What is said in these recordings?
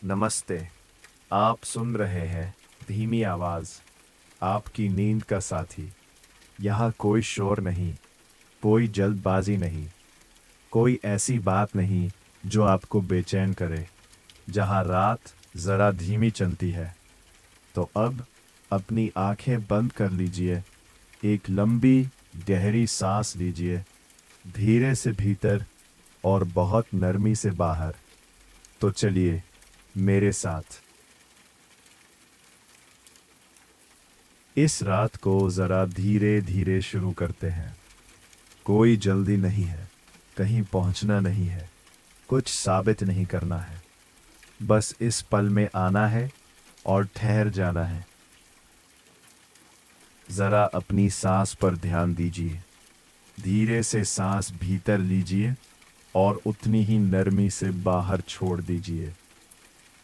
नमस्ते। आप सुन रहे हैं धीमी आवाज, आपकी नींद का साथी। यहाँ कोई शोर नहीं, कोई जल्दबाजी नहीं, कोई ऐसी बात नहीं जो आपको बेचैन करे। जहाँ रात जरा धीमी चलती है, तो अब अपनी आंखें बंद कर लीजिए। एक लंबी गहरी सांस लीजिए, धीरे से भीतर और बहुत नरमी से बाहर। तो चलिए मेरे साथ इस रात को जरा धीरे धीरे शुरू करते हैं। कोई जल्दी नहीं है, कहीं पहुंचना नहीं है, कुछ साबित नहीं करना है। बस इस पल में आना है और ठहर जाना है। जरा अपनी सांस पर ध्यान दीजिए। धीरे से सांस भीतर लीजिए और उतनी ही नरमी से बाहर छोड़ दीजिए,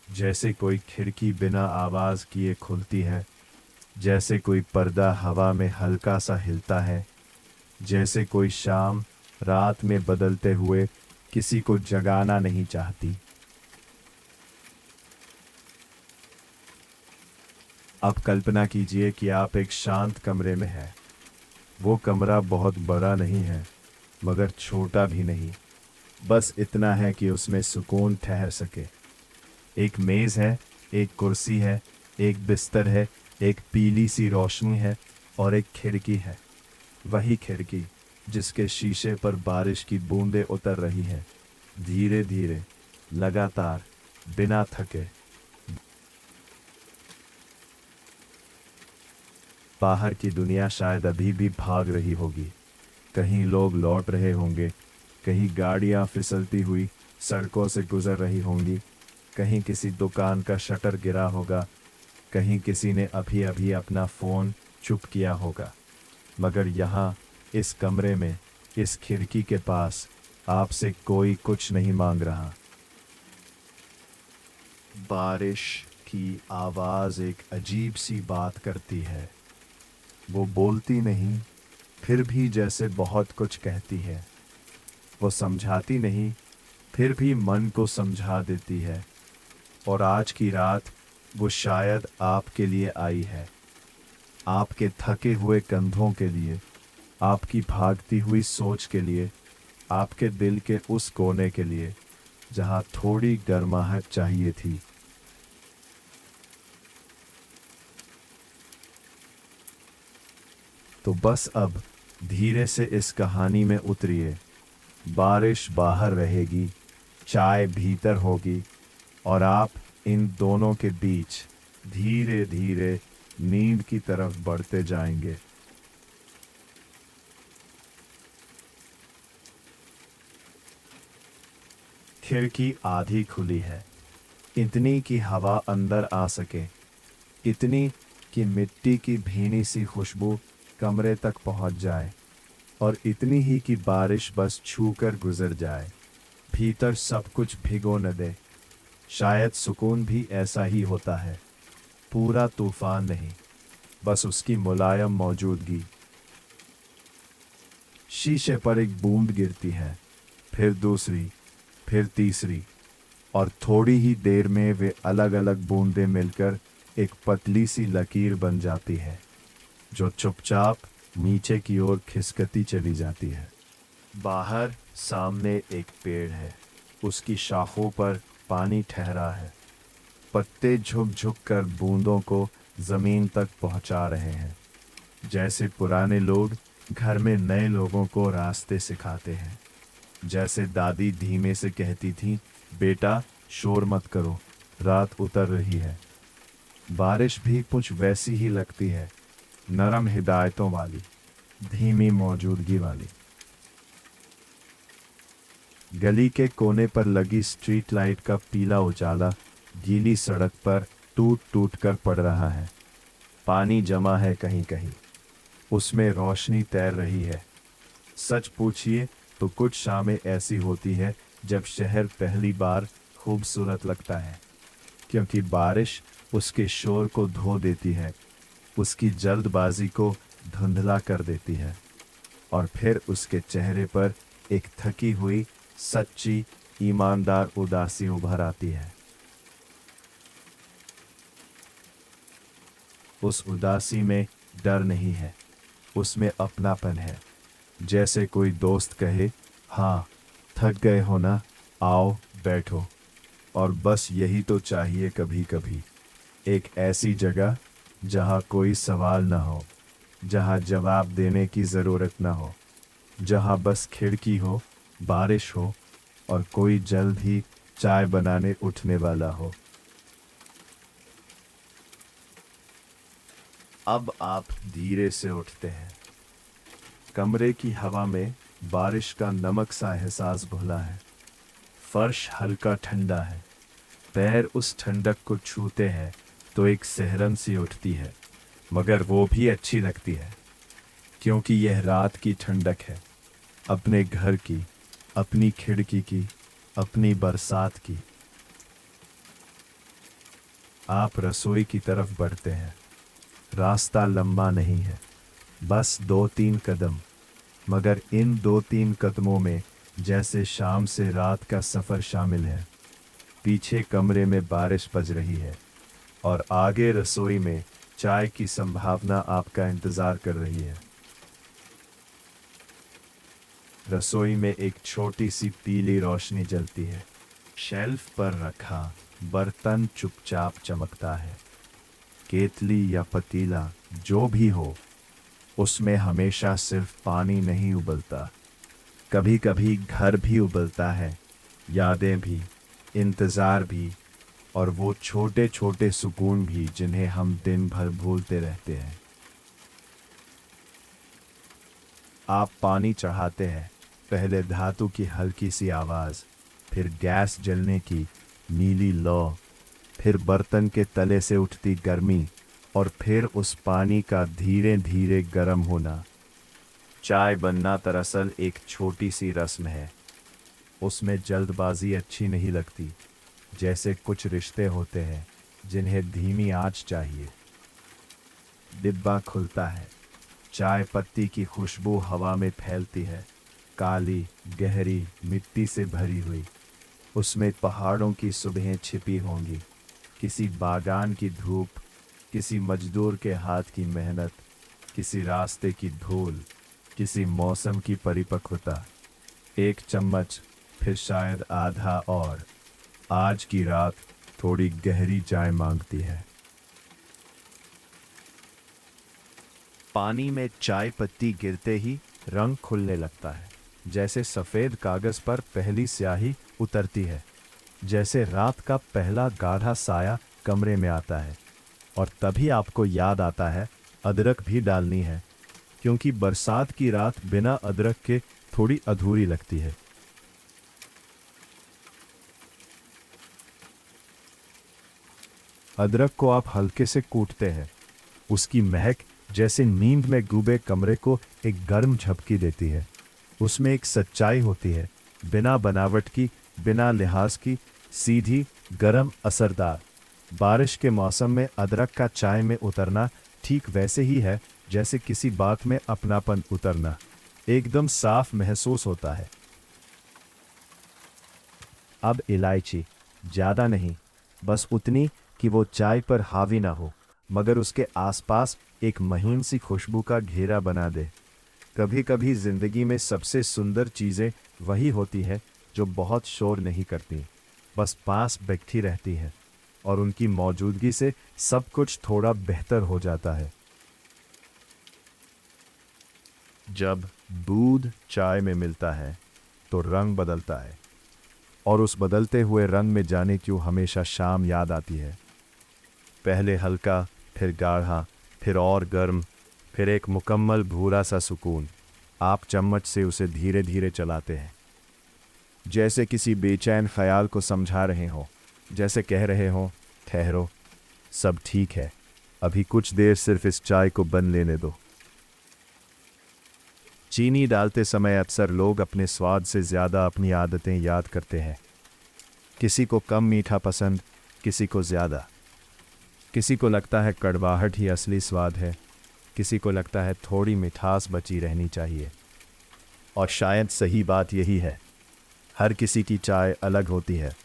जैसे कोई खिड़की बिना आवाज किए खुलती है, जैसे कोई पर्दा हवा में हल्का सा हिलता है, जैसे कोई शाम रात में बदलते हुए किसी को जगाना नहीं चाहती। अब कल्पना कीजिए कि आप एक शांत कमरे में हैं। वो कमरा बहुत बड़ा नहीं है, मगर छोटा भी नहीं। बस इतना है कि उसमें सुकून ठहर सके। एक मेज है, एक कुर्सी है, एक बिस्तर है, एक पीली सी रोशनी है और एक खिड़की है। वही खिड़की जिसके शीशे पर बारिश की बूंदें उतर रही हैं, धीरे धीरे, लगातार, बिना थके। बाहर की दुनिया शायद अभी भी भाग रही होगी। कहीं लोग लौट रहे होंगे, कहीं गाड़ियां फिसलती हुई सड़कों से गुजर रही होंगी, कहीं किसी दुकान का शटर गिरा होगा, कहीं किसी ने अभी अभी अपना फ़ोन चुप किया होगा। मगर यहाँ इस कमरे में, इस खिड़की के पास आपसे कोई कुछ नहीं मांग रहा। बारिश की आवाज़ एक अजीब सी बात करती है। वो बोलती नहीं, फिर भी जैसे बहुत कुछ कहती है। वो समझाती नहीं, फिर भी मन को समझा देती है। और आज की रात वो शायद आपके लिए आई है, आपके थके हुए कंधों के लिए, आपकी भागती हुई सोच के लिए, आपके दिल के उस कोने के लिए जहां थोड़ी गर्माहट चाहिए थी। तो बस अब धीरे से इस कहानी में उतरिए। बारिश बाहर रहेगी, चाय भीतर होगी, और आप इन दोनों के बीच धीरे धीरे नींद की तरफ बढ़ते जाएंगे। खिड़की आधी खुली है, इतनी कि हवा अंदर आ सके, इतनी कि मिट्टी की भीनी सी खुशबू कमरे तक पहुंच जाए, और इतनी ही कि बारिश बस छूकर गुजर जाए, भीतर सब कुछ भिगो न दे। शायद सुकून भी ऐसा ही होता है, पूरा तूफान नहीं, बस उसकी मुलायम मौजूदगी। शीशे पर एक बूंद गिरती है, फिर दूसरी, फिर तीसरी, और थोड़ी ही देर में वे अलग अलग बूंदें मिलकर एक पतली सी लकीर बन जाती है, जो चुपचाप नीचे की ओर खिसकती चली जाती है। बाहर सामने एक पेड़ है, उसकी शाखों पर पानी ठहरा है। पत्ते झुक झुक कर बूंदों को जमीन तक पहुंचा रहे हैं, जैसे पुराने लोग घर में नए लोगों को रास्ते सिखाते हैं। जैसे दादी धीमे से कहती थी, बेटा शोर मत करो, रात उतर रही है। बारिश भी कुछ वैसी ही लगती है, नरम हिदायतों वाली, धीमी मौजूदगी वाली। गली के कोने पर लगी स्ट्रीट लाइट का पीला उजाला गीली सड़क पर टूट टूट कर पड़ रहा है। पानी जमा है कहीं कहीं, उसमें रोशनी तैर रही है। सच पूछिए तो कुछ शामें ऐसी होती है जब शहर पहली बार खूबसूरत लगता है, क्योंकि बारिश उसके शोर को धो देती है, उसकी जल्दबाजी को धुंधला कर देती है, और फिर उसके चेहरे पर एक थकी हुई, सच्ची, ईमानदार उदासी उभर आती है। उस उदासी में डर नहीं है, उसमें अपनापन है। जैसे कोई दोस्त कहे, हाँ थक गए हो ना, आओ बैठो। और बस यही तो चाहिए कभी कभी, एक ऐसी जगह जहाँ कोई सवाल ना हो, जहाँ जवाब देने की ज़रूरत ना हो, जहाँ बस खिड़की हो, बारिश हो और कोई जल्द ही चाय बनाने उठने वाला हो। अब आप धीरे से उठते हैं। कमरे की हवा में बारिश का नमक सा एहसास घुला है। फर्श हल्का ठंडा है। पैर उस ठंडक को छूते हैं तो एक सिहरन सी उठती है, मगर वो भी अच्छी लगती है, क्योंकि यह रात की ठंडक है, अपने घर की, अपनी खिड़की की, अपनी बरसात की। आप रसोई की तरफ बढ़ते हैं। रास्ता लंबा नहीं है, बस 2-3 कदम, मगर इन 2-3 कदमों में जैसे शाम से रात का सफ़र शामिल है। पीछे कमरे में बारिश बज रही है और आगे रसोई में चाय की संभावना आपका इंतज़ार कर रही है। रसोई में एक छोटी सी पीली रोशनी जलती है। शेल्फ पर रखा बर्तन चुपचाप चमकता है। केतली या पतीला जो भी हो, उसमें हमेशा सिर्फ पानी नहीं उबलता, कभी कभी घर भी उबलता है, यादें भी, इंतज़ार भी, और वो छोटे छोटे सुकून भी जिन्हें हम दिन भर भूलते रहते हैं। आप पानी चढ़ाते हैं, पहले धातु की हल्की सी आवाज़, फिर गैस जलने की नीली लौ, फिर बर्तन के तले से उठती गर्मी, और फिर उस पानी का धीरे धीरे गर्म होना। चाय बनना दरअसल एक छोटी सी रस्म है। उसमें जल्दबाजी अच्छी नहीं लगती, जैसे कुछ रिश्ते होते हैं जिन्हें धीमी आंच चाहिए। डिब्बा खुलता है, चाय पत्ती की खुशबू हवा में फैलती है, काली गहरी मिट्टी से भरी हुई। उसमें पहाड़ों की सुबहें छिपी होंगी, किसी बागान की धूप, किसी मजदूर के हाथ की मेहनत, किसी रास्ते की धूल, किसी मौसम की परिपक्वता। एक चम्मच, फिर शायद आधा, और आज की रात थोड़ी गहरी चाय मांगती है। पानी में चाय पत्ती गिरते ही रंग खुलने लगता है, जैसे सफ़ेद कागज़ पर पहली स्याही उतरती है, जैसे रात का पहला गाढ़ा साया कमरे में आता है। और तभी आपको याद आता है अदरक भी डालनी है, क्योंकि बरसात की रात बिना अदरक के थोड़ी अधूरी लगती है। अदरक को आप हल्के से कूटते हैं। उसकी महक जैसे नींद में डूबे कमरे को एक गर्म झपकी देती है। उसमें एक सच्चाई होती है, बिना बनावट की, बिना लिहाज की, सीधी, गरम, असरदार। बारिश के मौसम में अदरक का चाय में उतरना ठीक वैसे ही है जैसे किसी बात में अपनापन उतरना। एकदम साफ महसूस होता है। अब इलायची, ज़्यादा नहीं, बस उतनी कि वो चाय पर हावी ना हो, मगर उसके आसपास एक महीन सी खुशबू का घेरा बना दे। कभी कभी जिंदगी में सबसे सुंदर चीज़ें वही होती है जो बहुत शोर नहीं करती, बस पास बैठी रहती है, और उनकी मौजूदगी से सब कुछ थोड़ा बेहतर हो जाता है। जब दूध चाय में मिलता है तो रंग बदलता है, और उस बदलते हुए रंग में जाने क्यों हमेशा शाम याद आती है। पहले हल्का, फिर गाढ़ा, फिर और गर्म, फिर एक मुकम्मल भूरा सा सुकून। आप चम्मच से उसे धीरे धीरे चलाते हैं, जैसे किसी बेचैन ख्याल को समझा रहे हों, जैसे कह रहे हों, ठहरो, सब ठीक है, अभी कुछ देर सिर्फ इस चाय को बन लेने दो। चीनी डालते समय अक्सर लोग अपने स्वाद से ज़्यादा अपनी आदतें याद करते हैं। किसी को कम मीठा पसंद, किसी को ज़्यादा। किसी को लगता है कड़वाहट ही असली स्वाद है, किसी को लगता है थोड़ी मिठास बची रहनी चाहिए। और शायद सही बात यही है, हर किसी की चाय अलग होती है,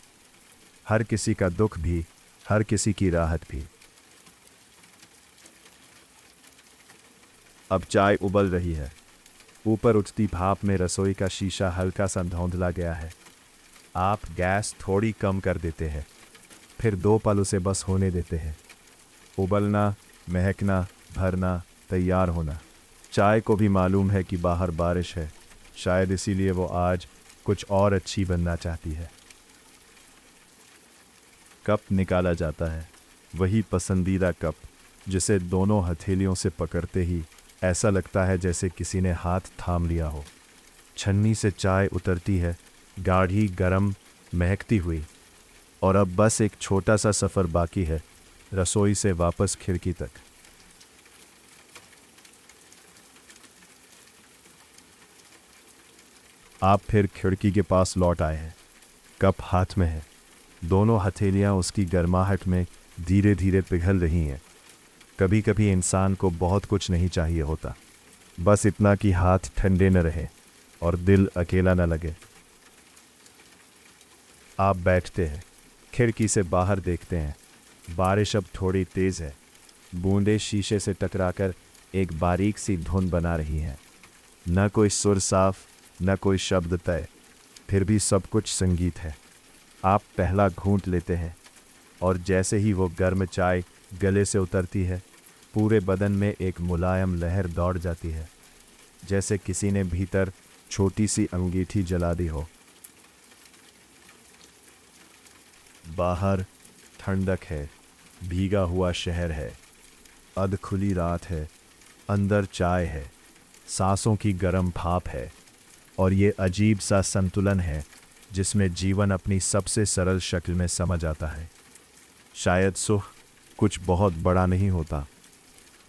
हर किसी का दुख भी, हर किसी की राहत भी। अब चाय उबल रही है। ऊपर उठती भाप में रसोई का शीशा हल्का सा धौंधला गया है। आप गैस थोड़ी कम कर देते हैं, फिर 2 पल उसे बस होने देते हैं। उबलना, महकना, भरना, तैयार होना। चाय को भी मालूम है कि बाहर बारिश है, शायद इसीलिए वो आज कुछ और अच्छी बनना चाहती है। कप निकाला जाता है, वही पसंदीदा कप जिसे दोनों हथेलियों से पकड़ते ही ऐसा लगता है जैसे किसी ने हाथ थाम लिया हो। छन्नी से चाय उतरती है, गाढ़ी, गरम, महकती हुई। और अब बस एक छोटा सा सफ़र बाकी है, रसोई से वापस खिड़की तक। आप फिर खिड़की के पास लौट आए हैं। कप हाथ में है, दोनों हथेलियां उसकी गर्माहट में धीरे धीरे पिघल रही हैं। कभी कभी इंसान को बहुत कुछ नहीं चाहिए होता, बस इतना कि हाथ ठंडे न रहे और दिल अकेला न लगे। आप बैठते हैं, खिड़की से बाहर देखते हैं। बारिश अब थोड़ी तेज़ है, बूंदें शीशे से टकराकर एक बारीक सी धुन बना रही हैं। न कोई सुर साफ, न कोई शब्द तय, फिर भी सब कुछ संगीत है। आप पहला घूंट लेते हैं और जैसे ही वो गर्म चाय गले से उतरती है, पूरे बदन में एक मुलायम लहर दौड़ जाती है, जैसे किसी ने भीतर छोटी सी अंगीठी जला दी हो। बाहर ठंडक है, भीगा हुआ शहर है, अध खुली रात है, अंदर चाय है, सांसों की गर्म भाप है, और ये अजीब सा संतुलन है जिसमें जीवन अपनी सबसे सरल शक्ल में समझ आता है। शायद सुख कुछ बहुत बड़ा नहीं होता,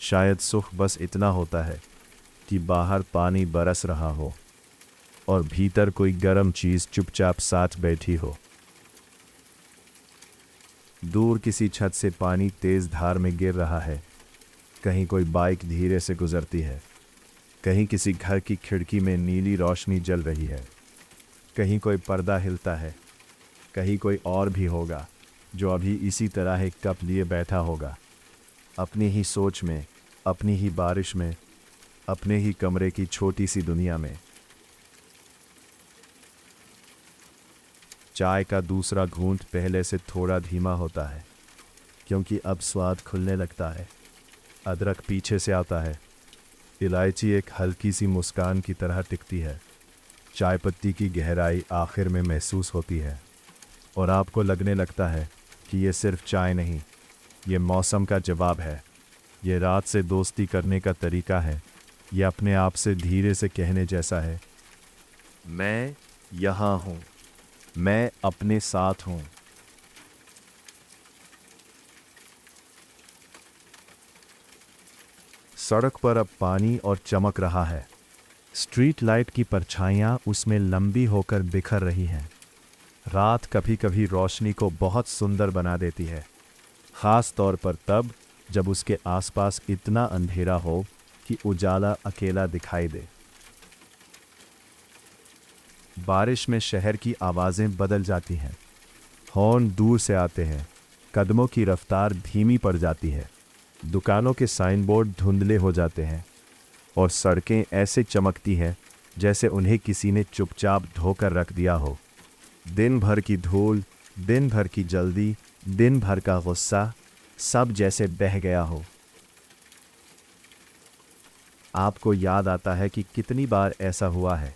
शायद सुख बस इतना होता है कि बाहर पानी बरस रहा हो और भीतर कोई गर्म चीज़ चुपचाप साथ बैठी हो। दूर किसी छत से पानी तेज धार में गिर रहा है, कहीं कोई बाइक धीरे से गुजरती है, कहीं किसी घर की खिड़की में नीली रोशनी जल रही है, कहीं कोई पर्दा हिलता है, कहीं कोई और भी होगा जो अभी इसी तरह एक कप लिए बैठा होगा, अपनी ही सोच में, अपनी ही बारिश में, अपने ही कमरे की छोटी सी दुनिया में। चाय का दूसरा घूंट पहले से थोड़ा धीमा होता है, क्योंकि अब स्वाद खुलने लगता है। अदरक पीछे से आता है, इलायची एक हल्की सी मुस्कान की तरह टिकती है, चाय पत्ती की गहराई आखिर में महसूस होती है, और आपको लगने लगता है कि ये सिर्फ चाय नहीं, ये मौसम का जवाब है, ये रात से दोस्ती करने का तरीका है, ये अपने आप से धीरे से कहने जैसा है, मैं यहाँ हूँ, मैं अपने साथ हूँ। सड़क पर अब पानी और चमक रहा है। स्ट्रीट लाइट की परछाइयाँ उसमें लंबी होकर बिखर रही हैं। रात कभी कभी रोशनी को बहुत सुंदर बना देती है, ख़ास तौर पर तब जब उसके आसपास इतना अंधेरा हो कि उजाला अकेला दिखाई दे। बारिश में शहर की आवाज़ें बदल जाती हैं, हॉर्न दूर से आते हैं, कदमों की रफ्तार धीमी पड़ जाती है, दुकानों के साइन बोर्ड धुंधले हो जाते हैं, और सड़कें ऐसे चमकती हैं जैसे उन्हें किसी ने चुपचाप धोकर रख दिया हो। दिन भर की धूल, दिन भर की जल्दी, दिन भर का गुस्सा, सब जैसे बह गया हो। आपको याद आता है कि कितनी बार ऐसा हुआ है।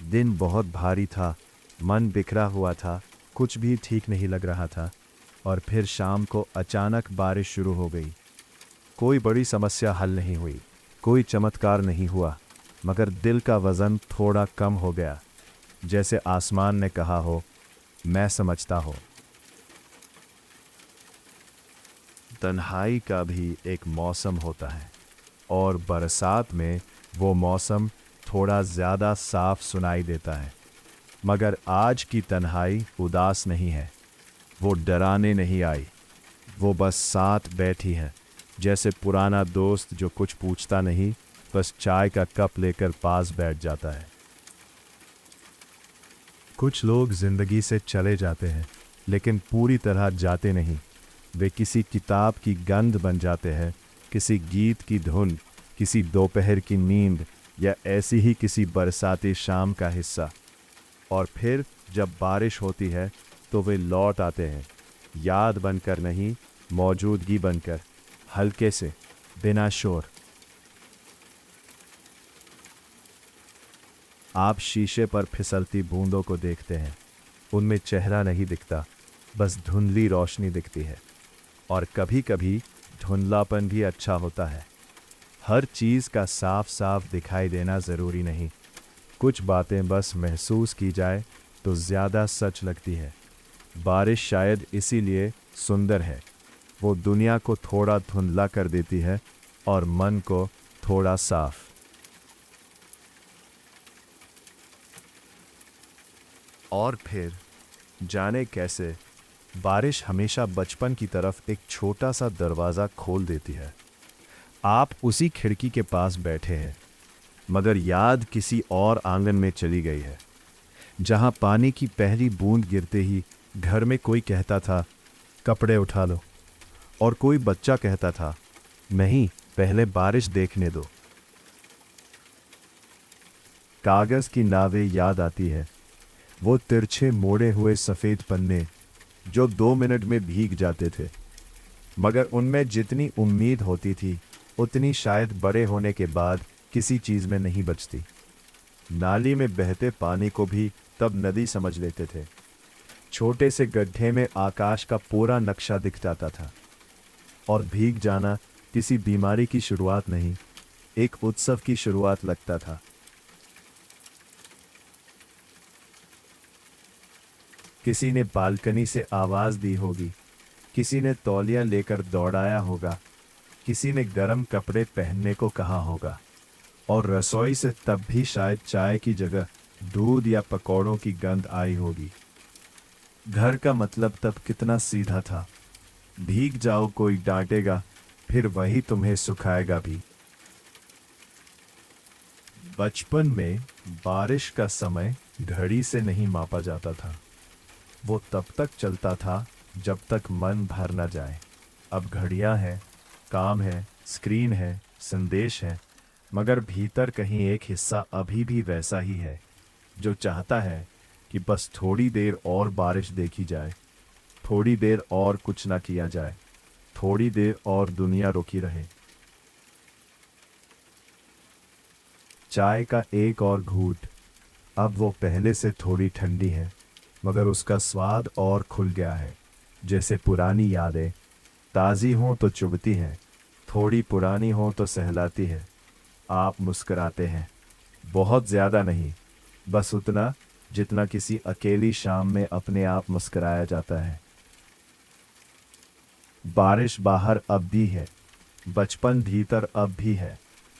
दिन बहुत भारी था, मन बिखरा हुआ था, कुछ भी ठीक नहीं लग रहा था, और फिर शाम को अचानक बारिश शुरू हो गई। कोई बड़ी समस्या हल नहीं हुई, कोई चमत्कार नहीं हुआ, मगर दिल का वज़न थोड़ा कम हो गया, जैसे आसमान ने कहा हो, मैं समझता हूँ। तन्हाई का भी एक मौसम होता है, और बरसात में वो मौसम थोड़ा ज़्यादा साफ सुनाई देता है। मगर आज की तन्हाई उदास नहीं है, वो डराने नहीं आई, वो बस साथ बैठी है, जैसे पुराना दोस्त जो कुछ पूछता नहीं, बस चाय का कप लेकर पास बैठ जाता है। कुछ लोग जिंदगी से चले जाते हैं, लेकिन पूरी तरह जाते नहीं। वे किसी किताब की गंध बन जाते हैं, किसी गीत की धुन, किसी दोपहर की नींद या ऐसी ही किसी बरसाती शाम का हिस्सा। और फिर जब बारिश होती है तो वे लौट आते हैं, याद बनकर नहीं, मौजूदगी बनकर, हल्के से, बिना शोर। आप शीशे पर फिसलती बूंदों को देखते हैं, उनमें चेहरा नहीं दिखता, बस धुंधली रोशनी दिखती है। और कभी कभी धुंधलापन भी अच्छा होता है। हर चीज़ का साफ साफ दिखाई देना ज़रूरी नहीं, कुछ बातें बस महसूस की जाए तो ज़्यादा सच लगती है। बारिश शायद इसीलिए सुंदर है, वो दुनिया को थोड़ा धुंधला कर देती है और मन को थोड़ा साफ। और फिर जाने कैसे बारिश हमेशा बचपन की तरफ एक छोटा सा दरवाज़ा खोल देती है। आप उसी खिड़की के पास बैठे हैं, मगर याद किसी और आंगन में चली गई है, जहां पानी की पहली बूंद गिरते ही घर में कोई कहता था, कपड़े उठा लो, और कोई बच्चा कहता था, नहीं, पहले बारिश देखने दो। कागज की नावें याद आती है, वो तिरछे मोड़े हुए सफ़ेद पन्ने जो 2 मिनट में भीग जाते थे, मगर उनमें जितनी उम्मीद होती थी उतनी शायद बड़े होने के बाद किसी चीज़ में नहीं बचती। नाली में बहते पानी को भी तब नदी समझ लेते थे। छोटे से गड्ढे में आकाश का पूरा नक्शा दिख जाता था। और भीग जाना किसी बीमारी की शुरुआत नहीं, एक उत्सव की शुरुआत लगता था। किसी ने बालकनी से आवाज़ दी होगी, किसी ने तौलिया लेकर दौड़ाया होगा, किसी ने गर्म कपड़े पहनने को कहा होगा, और रसोई से तब भी शायद चाय की जगह दूध या पकौड़ों की गंध आई होगी। घर का मतलब तब कितना सीधा था, भीग जाओ कोई डांटेगा, फिर वही तुम्हें सुखाएगा भी। बचपन में बारिश का समय घड़ी से नहीं मापा जाता था, वो तब तक चलता था जब तक मन भर न जाए। अब घड़ियां हैं, काम है, स्क्रीन है, संदेश है, मगर भीतर कहीं एक हिस्सा अभी भी वैसा ही है, जो चाहता है कि बस थोड़ी देर और बारिश देखी जाए, थोड़ी देर और कुछ ना किया जाए, थोड़ी देर और दुनिया रुकी रहे। चाय का एक और घूंट, अब वो पहले से थोड़ी ठंडी है, मगर उसका स्वाद और खुल गया है। जैसे पुरानी यादें ताज़ी हों तो चुभती हैं, थोड़ी पुरानी हों तो सहलाती है। आप मुस्कुराते हैं, बहुत ज़्यादा नहीं, बस उतना जितना किसी अकेली शाम में अपने आप मुस्कुराया जाता है। बारिश बाहर अब भी है, बचपन भीतर अब भी है,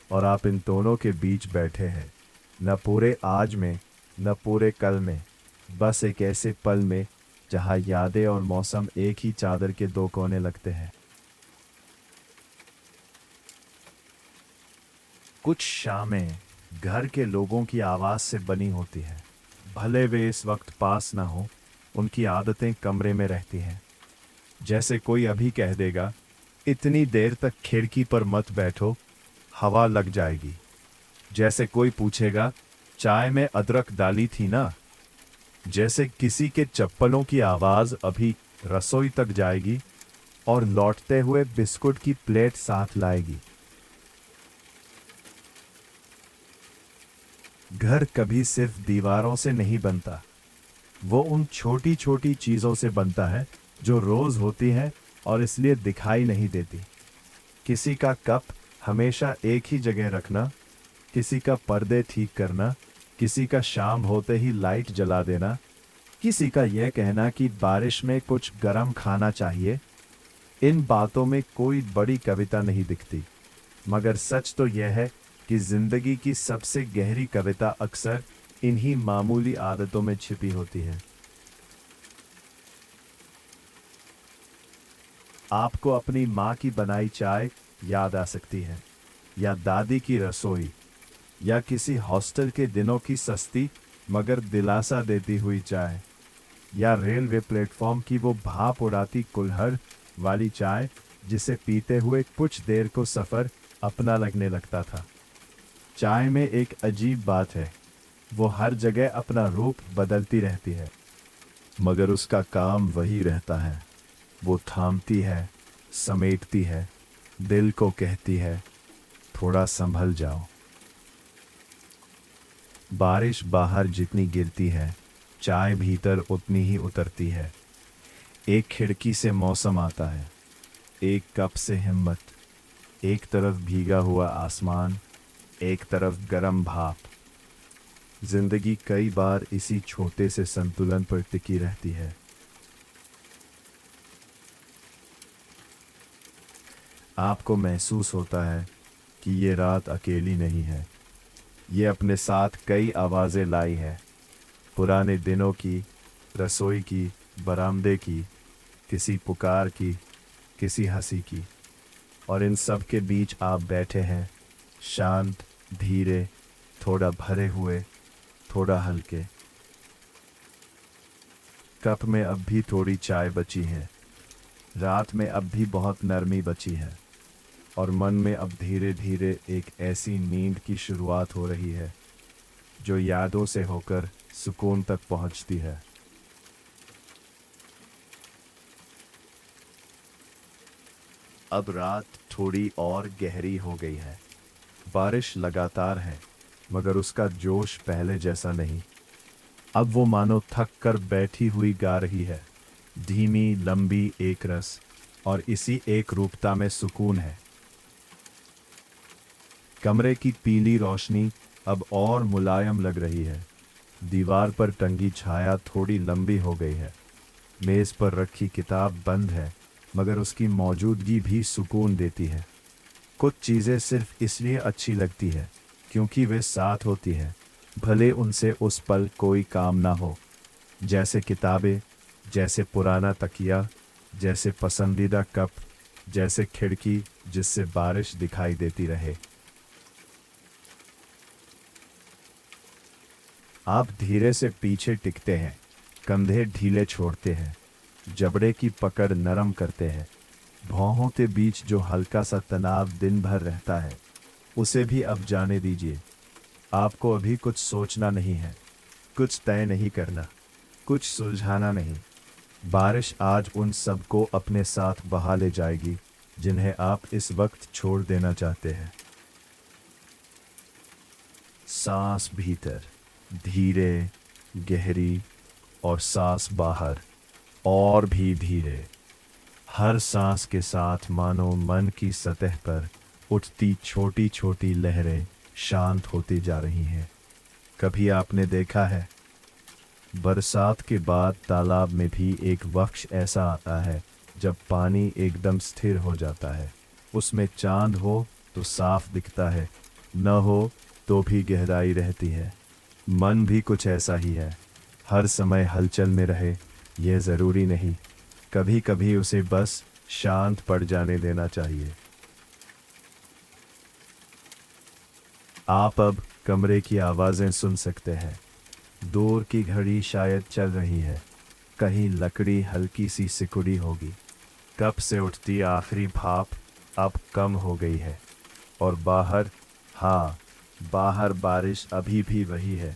और आप इन दोनों के बीच बैठे हैं, न पूरे आज में, न पूरे कल में, बस एक ऐसे पल में जहाँ यादें और मौसम एक ही चादर के दो कोने लगते हैं। कुछ शामें घर के लोगों की आवाज़ से बनी होती हैं, भले वे इस वक्त पास ना हो, उनकी आदतें कमरे में रहती हैं। जैसे कोई अभी कह देगा, इतनी देर तक खिड़की पर मत बैठो, हवा लग जाएगी। जैसे कोई पूछेगा, चाय में अदरक डाली थी ना। जैसे किसी के चप्पलों की आवाज़ अभी रसोई तक जाएगी और लौटते हुए बिस्कुट की प्लेट साथ लाएगी। घर कभी सिर्फ दीवारों से नहीं बनता, वो उन छोटी छोटी चीज़ों से बनता है जो रोज़ होती हैं और इसलिए दिखाई नहीं देती। किसी का कप हमेशा एक ही जगह रखना, किसी का पर्दे ठीक करना, किसी का शाम होते ही लाइट जला देना, किसी का यह कहना कि बारिश में कुछ गर्म खाना चाहिए। इन बातों में कोई बड़ी कविता नहीं दिखती, मगर सच तो यह है कि जिंदगी की सबसे गहरी कविता अक्सर इन्हीं मामूली आदतों में छिपी होती है। आपको अपनी माँ की बनाई चाय याद आ सकती है, या दादी की रसोई, या किसी हॉस्टल के दिनों की सस्ती मगर दिलासा देती हुई चाय, या रेलवे प्लेटफॉर्म की वो भाप उड़ाती कुल्हड़ वाली चाय जिसे पीते हुए कुछ देर को सफ़र अपना लगने लगता था। चाय में एक अजीब बात है, वो हर जगह अपना रूप बदलती रहती है, मगर उसका काम वही रहता है। वो थामती है, समेटती है, दिल को कहती है, थोड़ा संभल जाओ। बारिश बाहर जितनी गिरती है, चाय भीतर उतनी ही उतरती है। एक खिड़की से मौसम आता है, एक कप से हिम्मत। एक तरफ भीगा हुआ आसमान, एक तरफ गरम भाप। जिंदगी कई बार इसी छोटे से संतुलन पर टिकी रहती है। आपको महसूस होता है कि ये रात अकेली नहीं है, ये अपने साथ कई आवाज़ें लाई है। पुराने दिनों की, रसोई की, बरामदे की, किसी पुकार की, किसी हंसी की। और इन सब के बीच आप बैठे हैं, शांत, धीरे, थोड़ा भरे हुए, थोड़ा हल्के। कप में अब भी थोड़ी चाय बची है, रात में अब भी बहुत नरमी बची है, और मन में अब धीरे धीरे एक ऐसी नींद की शुरुआत हो रही है जो यादों से होकर सुकून तक पहुंचती है। अब रात थोड़ी और गहरी हो गई है। बारिश लगातार है, मगर उसका जोश पहले जैसा नहीं। अब वो मानो थक कर बैठी हुई गा रही है, धीमी, लंबी, एक रस। और इसी एक रूपता में सुकून है। कमरे की पीली रोशनी अब और मुलायम लग रही है। दीवार पर टंगी छाया थोड़ी लंबी हो गई है। मेज पर रखी किताब बंद है, मगर उसकी मौजूदगी भी सुकून देती है। कुछ चीज़ें सिर्फ इसलिए अच्छी लगती है क्योंकि वे साथ होती है, भले उनसे उस पल कोई काम ना हो। जैसे किताबें, जैसे पुराना तकिया, जैसे पसंदीदा कप, जैसे खिड़की जिससे बारिश दिखाई देती रहे। आप धीरे से पीछे टिकते हैं, कंधे ढीले छोड़ते हैं, जबड़े की पकड़ नरम करते हैं। भौहों के बीच जो हल्का सा तनाव दिन भर रहता है, उसे भी अब जाने दीजिए। आपको अभी कुछ सोचना नहीं है, कुछ तय नहीं करना, कुछ सुलझाना नहीं। बारिश आज उन सबको अपने साथ बहा ले जाएगी जिन्हें आप इस वक्त छोड़ देना चाहते हैं। सांस भीतर, धीरे, गहरी, और सांस बाहर, और भी धीरे। हर सांस के साथ मानो मन की सतह पर उठती छोटी छोटी लहरें शांत होती जा रही हैं। कभी आपने देखा है, बरसात के बाद तालाब में भी एक वक्त ऐसा आता है जब पानी एकदम स्थिर हो जाता है। उसमें चांद हो तो साफ दिखता है, न हो तो भी गहराई रहती है। मन भी कुछ ऐसा ही है, हर समय हलचल में रहे यह ज़रूरी नहीं। कभी कभी उसे बस शांत पड़ जाने देना चाहिए। आप अब कमरे की आवाज़ें सुन सकते हैं। दूर की घड़ी शायद चल रही है, कहीं लकड़ी हल्की सी सिकुड़ी होगी। कब से उठती आखिरी भाप अब कम हो गई है, और बाहर, हाँ, बाहर बारिश अभी भी वही है,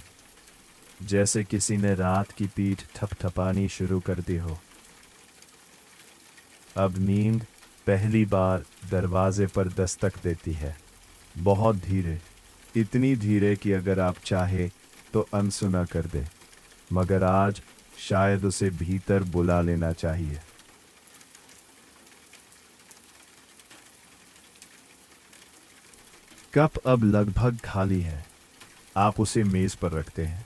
जैसे किसी ने रात की पीठ थपथपानी शुरू कर दी हो। अब नींद पहली बार दरवाजे पर दस्तक देती है, बहुत धीरे, इतनी धीरे कि अगर आप चाहे तो अनसुना कर दे, मगर आज शायद उसे भीतर बुला लेना चाहिए। कप अब लगभग खाली है। आप उसे मेज पर रखते हैं।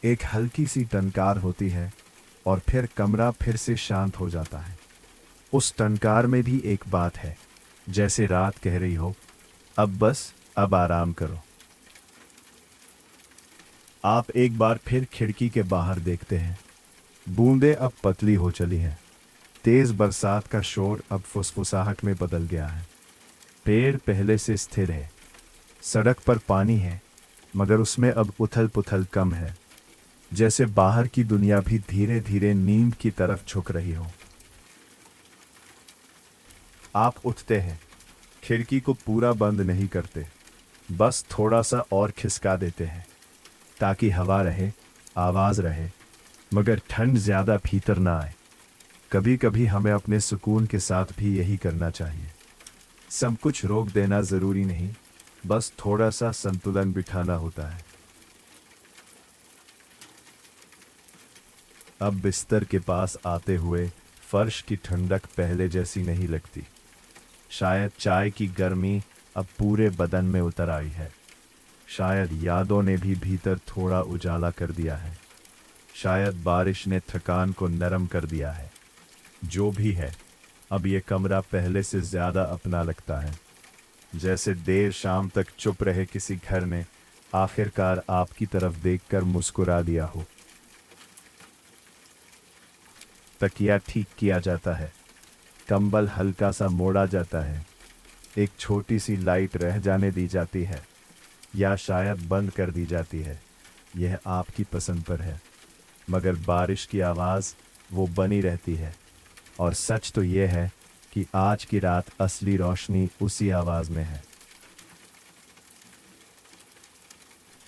एक हल्की सी टनकार होती है, और फिर कमरा फिर से शांत हो जाता है। उस टनकार में भी एक बात है, जैसे रात कह रही हो, अब बस, अब आराम करो। आप एक बार फिर खिड़की के बाहर देखते हैं। बूंदें अब पतली हो चली हैं। तेज बरसात का शोर अब फुसफुसाहट में बदल गया है। पेड़ पहले से स्थिर है। सड़क पर पानी है, मगर उसमें अब उथल पुथल कम है, जैसे बाहर की दुनिया भी धीरे धीरे नींद की तरफ झुक रही हो। आप उठते हैं, खिड़की को पूरा बंद नहीं करते, बस थोड़ा सा और खिसका देते हैं ताकि हवा रहे, आवाज रहे, मगर ठंड ज्यादा भीतर ना आए। कभी कभी हमें अपने सुकून के साथ भी यही करना चाहिए। सब कुछ रोक देना जरूरी नहीं, बस थोड़ा सा संतुलन बिठाना होता है। अब बिस्तर के पास आते हुए फर्श की ठंडक पहले जैसी नहीं लगती। शायद चाय की गर्मी अब पूरे बदन में उतर आई है। शायद यादों ने भी भीतर थोड़ा उजाला कर दिया है। शायद बारिश ने थकान को नरम कर दिया है। जो भी है, अब ये कमरा पहले से ज्यादा अपना लगता है। जैसे देर शाम तक चुप रहे किसी घर ने आखिरकार आपकी तरफ देखकर मुस्कुरा दिया हो। तकिया ठीक किया जाता है, कंबल हल्का सा मोड़ा जाता है, एक छोटी सी लाइट रह जाने दी जाती है या शायद बंद कर दी जाती है। यह आपकी पसंद पर है, मगर बारिश की आवाज़ वो बनी रहती है। और सच तो यह है कि आज की रात असली रोशनी उसी आवाज़ में है।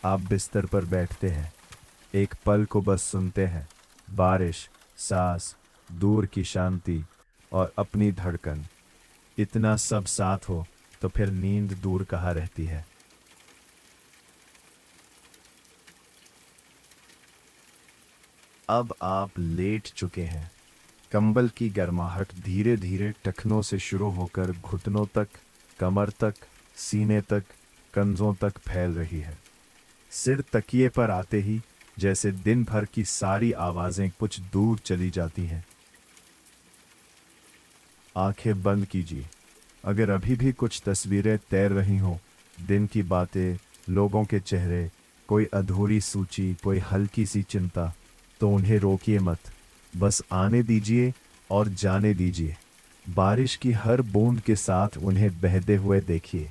आप बिस्तर पर बैठते हैं, एक पल को बस सुनते हैं। बारिश, सांस, दूर की शांति और अपनी धड़कन। इतना सब साथ हो तो फिर नींद दूर कहाँ रहती है। अब आप लेट चुके हैं। कंबल की गर्माहट धीरे धीरे टखनों से शुरू होकर घुटनों तक, कमर तक, सीने तक, कंधों तक फैल रही है। सिर तकिए पर आते ही जैसे दिन भर की सारी आवाजें कुछ दूर चली जाती हैं। आंखें बंद कीजिए। अगर अभी भी कुछ तस्वीरें तैर रही हों, दिन की बातें, लोगों के चेहरे, कोई अधूरी सूची, कोई हल्की सी चिंता, तो उन्हें रोकिए मत। बस आने दीजिए और जाने दीजिए। बारिश की हर बूंद के साथ उन्हें बहते हुए देखिए।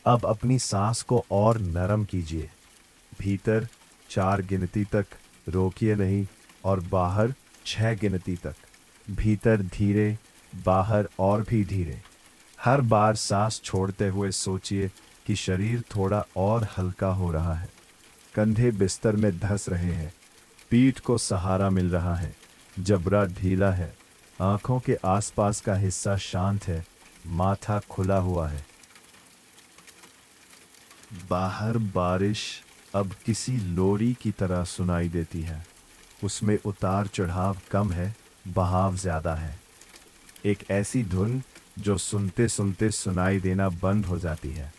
अब अपनी सांस को और नरम कीजिए। भीतर 4 गिनती तक रोकिए नहीं, और बाहर 6 गिनती तक। भीतर धीरे, बाहर और भी धीरे। हर बार सांस छोड़ते हुए सोचिए कि शरीर थोड़ा और हल्का हो रहा है। कंधे बिस्तर में धंस रहे हैं, पीठ को सहारा मिल रहा है, जबड़ा ढीला है, आंखों के आसपास का हिस्सा शांत है, माथा खुला हुआ है। बाहर बारिश अब किसी लोरी की तरह सुनाई देती है। उसमें उतार चढ़ाव कम है, बहाव ज्यादा है। एक ऐसी धुन जो सुनते सुनते सुनाई देना बंद हो जाती है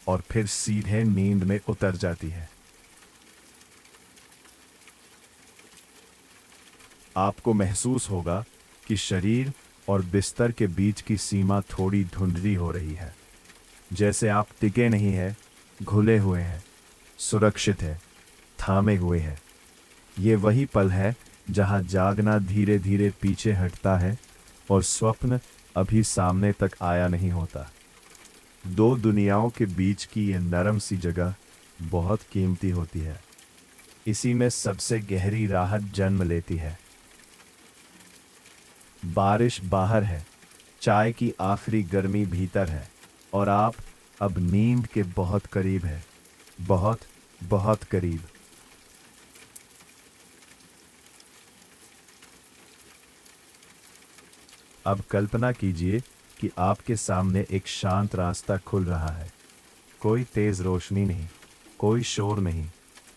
और फिर सीधे नींद में उतर जाती है। आपको महसूस होगा कि शरीर और बिस्तर के बीच की सीमा थोड़ी धुंधली हो रही है। जैसे आप टिके नहीं हैं, घुले हुए हैं, सुरक्षित है, थामे हुए हैं। ये वही पल है जहां जागना धीरे धीरे पीछे हटता है और स्वप्न अभी सामने तक आया नहीं होता। 2 दुनियाओं के बीच की यह नरम सी जगह बहुत कीमती होती है। इसी में सबसे गहरी राहत जन्म लेती है। बारिश बाहर है, चाय की आखिरी गर्मी भीतर है, और आप अब नींद के बहुत करीब है, बहुत बहुत करीब। अब कल्पना कीजिए कि आपके सामने एक शांत रास्ता खुल रहा है। कोई तेज रोशनी नहीं, कोई शोर नहीं,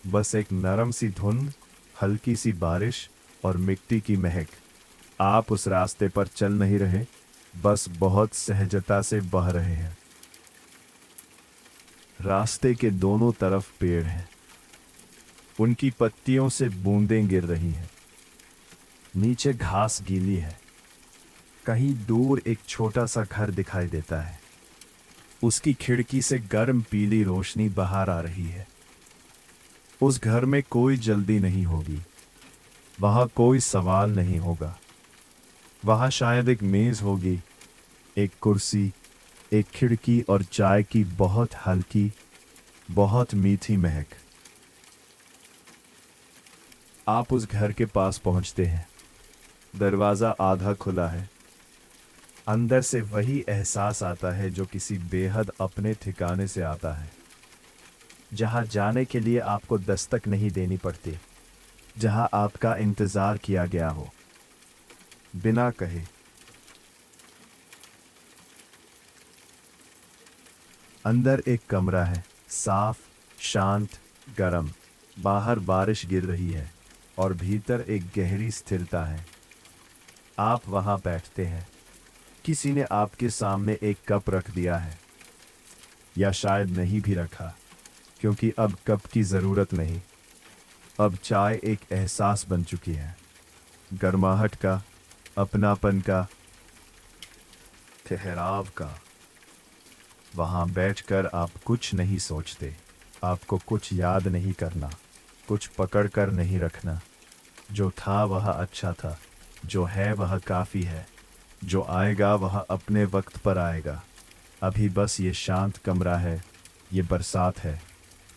बस एक नरम सी धुंध, हल्की सी बारिश और मिट्टी की महक। आप उस रास्ते पर चल नहीं रहे, बस बहुत सहजता से बह रहे हैं। रास्ते के दोनों तरफ पेड़ हैं, उनकी पत्तियों से बूंदें गिर रही हैं। नीचे घास गीली है। कहीं दूर एक छोटा सा घर दिखाई देता है। उसकी खिड़की से गर्म पीली रोशनी बाहर आ रही है। उस घर में कोई जल्दी नहीं होगी, वहां कोई सवाल नहीं होगा। वहां शायद एक मेज होगी, एक कुर्सी, एक खिड़की और चाय की बहुत हल्की, बहुत मीठी महक। आप उस घर के पास पहुंचते हैं। दरवाजा आधा खुला है, अंदर से वही एहसास आता है जो किसी बेहद अपने ठिकाने से आता है, जहां जाने के लिए आपको दस्तक नहीं देनी पड़ती, जहां आपका इंतजार किया गया हो बिना कहे। अंदर एक कमरा है, साफ, शांत, गर्म। बाहर बारिश गिर रही है और भीतर एक गहरी स्थिरता है। आप वहां बैठते हैं। किसी ने आपके सामने एक कप रख दिया है, या शायद नहीं भी रखा, क्योंकि अब कप की जरूरत नहीं। अब चाय एक एहसास बन चुकी है, गर्माहट का, अपनापन का, ठहराव का। वहां बैठकर आप कुछ नहीं सोचते, आपको कुछ याद नहीं करना, कुछ पकड़ कर नहीं रखना। जो था वह अच्छा था, जो है वह काफ़ी है, जो आएगा वह अपने वक्त पर आएगा। अभी बस ये शांत कमरा है, ये बरसात है,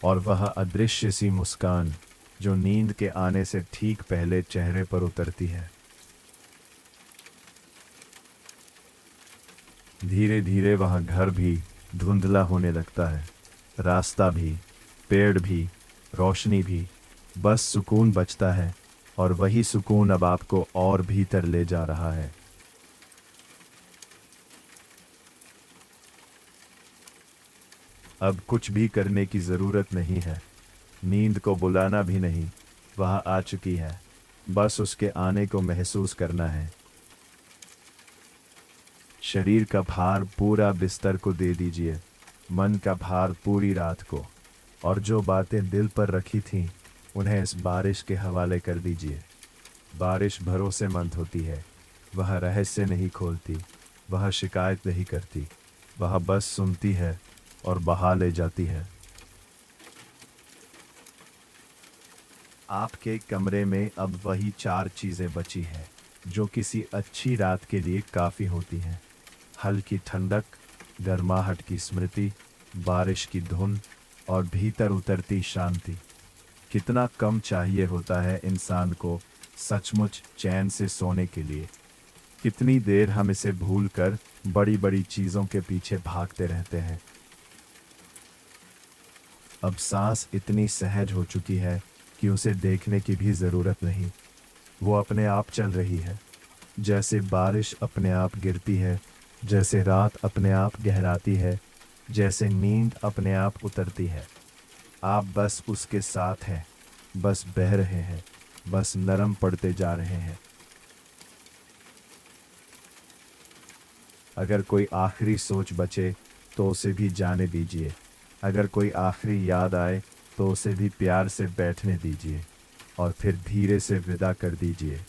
और वह अदृश्य सी मुस्कान जो नींद के आने से ठीक पहले चेहरे पर उतरती है। धीरे धीरे वह घर भी धुंधला होने लगता है, रास्ता भी, पेड़ भी, रोशनी भी। बस सुकून बचता है, और वही सुकून अब आपको और भीतर ले जा रहा है। अब कुछ भी करने की जरूरत नहीं है, नींद को बुलाना भी नहीं, वह आ चुकी है। बस उसके आने को महसूस करना है। शरीर का भार पूरा बिस्तर को दे दीजिए, मन का भार पूरी रात को, और जो बातें दिल पर रखी थीं उन्हें इस बारिश के हवाले कर दीजिए। बारिश भरोसेमंद होती है, वह रहस्य नहीं खोलती, वह शिकायत नहीं करती, वह बस सुनती है और बहा ले जाती है। आपके कमरे में अब वही 4 चीज़ें बची हैं जो किसी अच्छी रात के लिए काफ़ी होती हैं। हल्की ठंडक, गर्माहट की स्मृति, बारिश की धुन, और भीतर उतरती शांति। कितना कम चाहिए होता है इंसान को सचमुच चैन से सोने के लिए। कितनी देर हम इसे भूलकर बड़ी बड़ी चीज़ों के पीछे भागते रहते हैं। अब सांस इतनी सहज हो चुकी है कि उसे देखने की भी ज़रूरत नहीं। वो अपने आप चल रही है, जैसे बारिश अपने आप गिरती है, जैसे रात अपने आप गहराती है, जैसे नींद अपने आप उतरती है। आप बस उसके साथ हैं, बस बह रहे हैं, बस नरम पड़ते जा रहे हैं। अगर कोई आखिरी सोच बचे तो उसे भी जाने दीजिए। अगर कोई आखिरी याद आए तो उसे भी प्यार से बैठने दीजिए, और फिर धीरे से विदा कर दीजिए।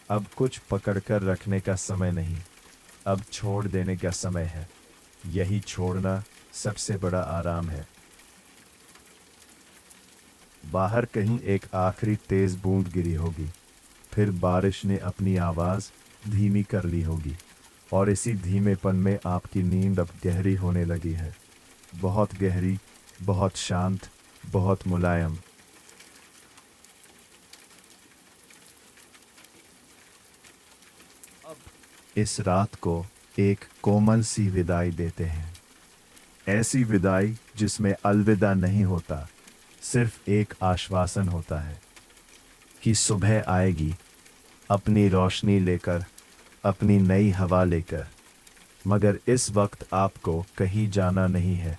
अब कुछ पकड़कर रखने का समय नहीं, अब छोड़ देने का समय है। यही छोड़ना सबसे बड़ा आराम है। बाहर कहीं एक आखिरी तेज बूंद गिरी होगी, फिर बारिश ने अपनी आवाज़ धीमी कर ली होगी, और इसी धीमेपन में आपकी नींद अब गहरी होने लगी है। बहुत गहरी, बहुत शांत, बहुत मुलायम। अब इस रात को एक कोमल सी विदाई देते हैं। ऐसी विदाई जिसमें अलविदा नहीं होता, सिर्फ एक आश्वासन होता है कि सुबह आएगी, अपनी रोशनी लेकर, अपनी नई हवा लेकर। मगर इस वक्त आपको कहीं जाना नहीं है,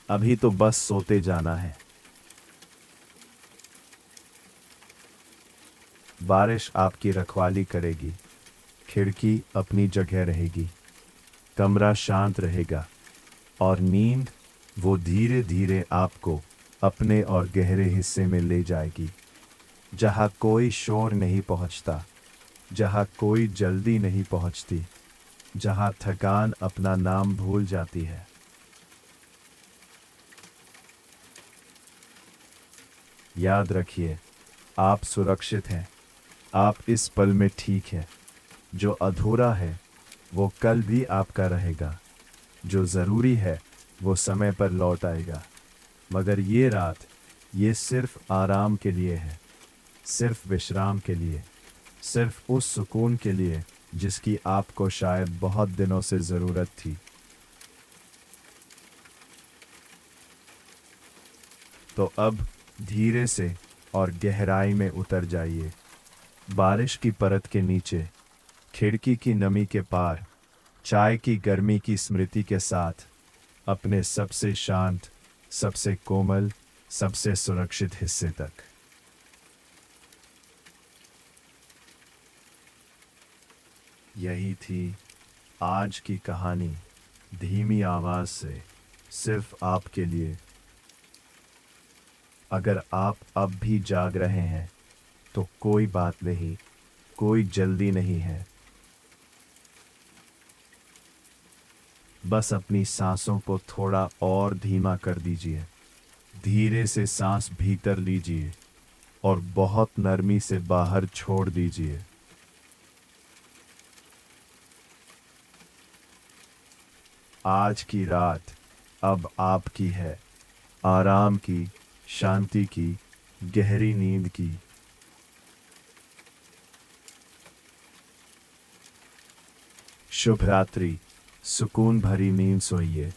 अभी तो बस सोते जाना है। बारिश आपकी रखवाली करेगी, खिड़की अपनी जगह रहेगी, कमरा शांत रहेगा, और नींद वो धीरे धीरे आपको अपने और गहरे हिस्से में ले जाएगी, जहाँ कोई शोर नहीं पहुँचता, जहाँ कोई जल्दी नहीं पहुँचती, जहाँ थकान अपना नाम भूल जाती है। याद रखिए, आप सुरक्षित हैं, आप इस पल में ठीक हैं। जो अधूरा है वो कल भी आपका रहेगा, जो ज़रूरी है वो समय पर लौट आएगा। मगर ये रात, ये सिर्फ आराम के लिए है, सिर्फ विश्राम के लिए, सिर्फ उस सुकून के लिए जिसकी आपको शायद बहुत दिनों से ज़रूरत थी। तो अब धीरे से और गहराई में उतर जाइए। बारिश की परत के नीचे, खिड़की की नमी के पार, चाय की गर्मी की स्मृति के साथ, अपने सबसे शांत, सबसे कोमल, सबसे सुरक्षित हिस्से तक। यही थी आज की कहानी, धीमी आवाज से, सिर्फ आपके लिए। अगर आप अब भी जाग रहे हैं तो कोई बात नहीं, कोई जल्दी नहीं है। बस अपनी सांसों को थोड़ा और धीमा कर दीजिए। धीरे से सांस भीतर लीजिए और बहुत नरमी से बाहर छोड़ दीजिए। आज की रात अब आपकी है, आराम की, शांति की, गहरी नींद की। शुभ रात्रि, सुकून भरी नींद सोइए।